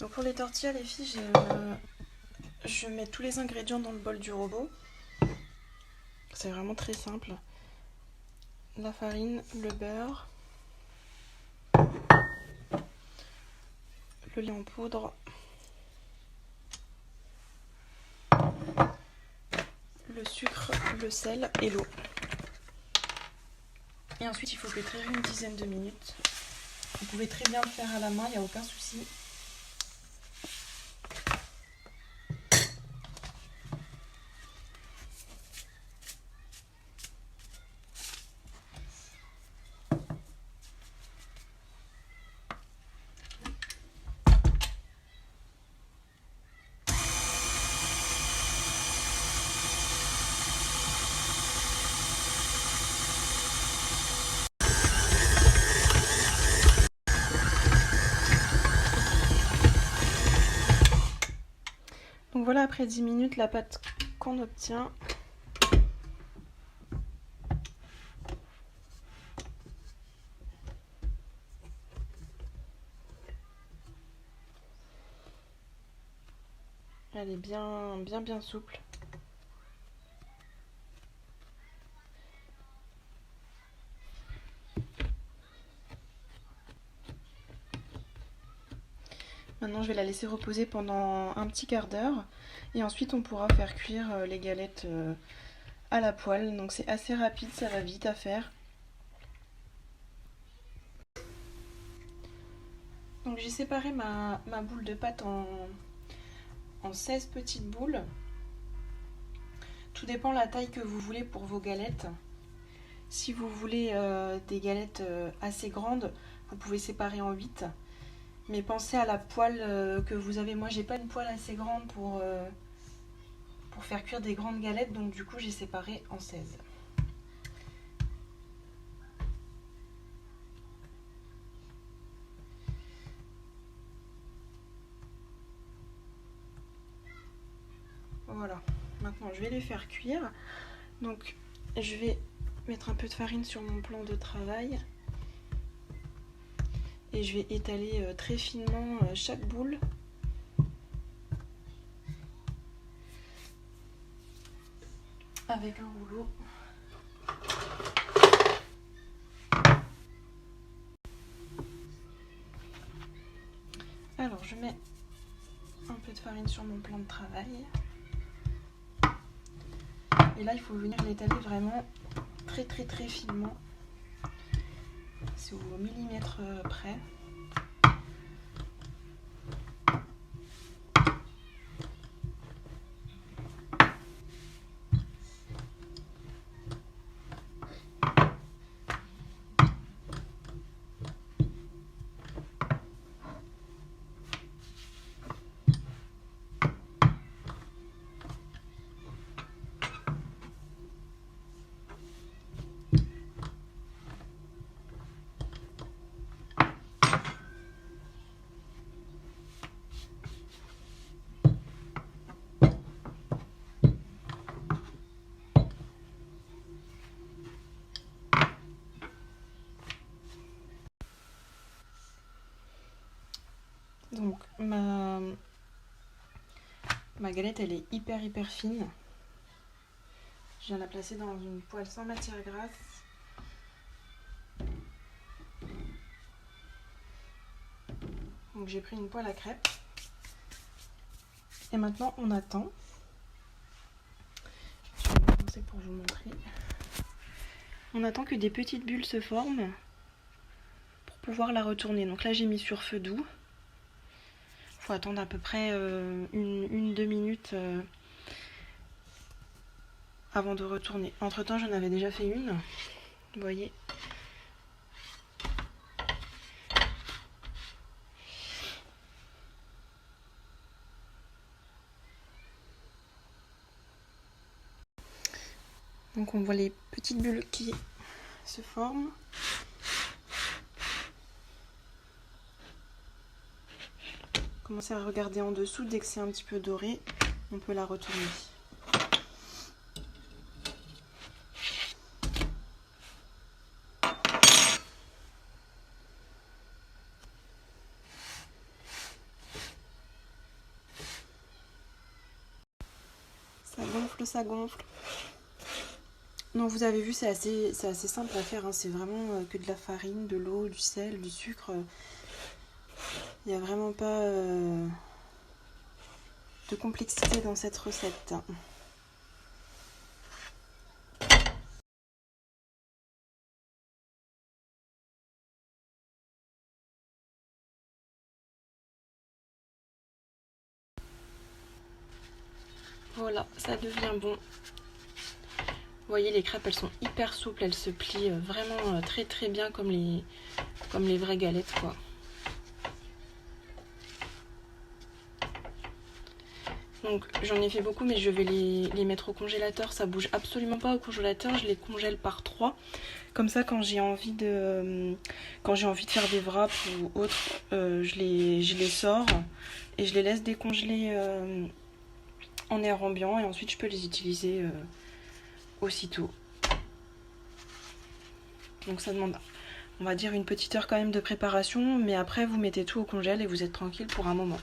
Donc pour les tortillas, les filles, je mets tous les ingrédients dans le bol du robot. C'est vraiment très simple. La farine, le beurre, le lait en poudre, le sucre, le sel et l'eau. Et ensuite, il faut pétrir une dizaine de minutes. Vous pouvez très bien le faire à la main, il n'y a aucun souci. Donc voilà, après 10 minutes, la pâte qu'on obtient. Elle est bien souple. Maintenant, je vais la laisser reposer pendant un petit quart d'heure. Et ensuite, on pourra faire cuire les galettes à la poêle. Donc c'est assez rapide, ça va vite à faire. Donc j'ai séparé ma boule de pâte en 16 petites boules. Tout dépend de la taille que vous voulez pour vos galettes. Si vous voulez des galettes assez grandes, vous pouvez séparer en 8. Mais pensez à la poêle que vous avez. Moi, j'ai pas une poêle assez grande pour faire cuire des grandes galettes, donc du coup, j'ai séparé en 16. Voilà. Maintenant, je vais les faire cuire. Donc, je vais mettre un peu de farine sur mon plan de travail. Et je vais étaler très finement chaque boule. Avec un rouleau. Alors, je mets un peu de farine sur mon plan de travail. Et là, il faut venir l'étaler vraiment très finement. C'est au millimètre près. Donc ma galette, elle est hyper fine. Je viens la placer dans une poêle sans matière grasse. Donc j'ai pris une poêle à crêpes. Et maintenant on attend. Je vais commencer pour vous montrer. On attend que des petites bulles se forment pour pouvoir la retourner. Donc là j'ai mis sur feu doux. Il faut attendre à peu près 1-2 minutes avant de retourner. Entre temps j'en avais déjà fait une. Vous voyez. Donc on voit les petites bulles qui se forment. Commencez à regarder en dessous, dès que c'est un petit peu doré, on peut la retourner. ça gonfle. Donc vous avez vu, c'est assez simple à faire, hein. C'est vraiment que de la farine, de l'eau, du sel, du sucre. Il n'y a vraiment pas de complexité dans cette recette. Voilà, ça devient bon. Vous voyez, les crêpes, elles sont hyper souples, elles se plient vraiment très très bien comme les vraies galettes, quoi. Donc j'en ai fait beaucoup, mais je vais les mettre au congélateur. Ça bouge absolument pas au congélateur, je les congèle par 3. Comme ça, quand j'ai envie de faire des wraps ou autre, je les sors et je les laisse décongeler en air ambiant, et ensuite je peux les utiliser aussitôt. Donc ça demande, on va dire, une petite heure quand même de préparation, mais après vous mettez tout au congèle et vous êtes tranquille pour un moment.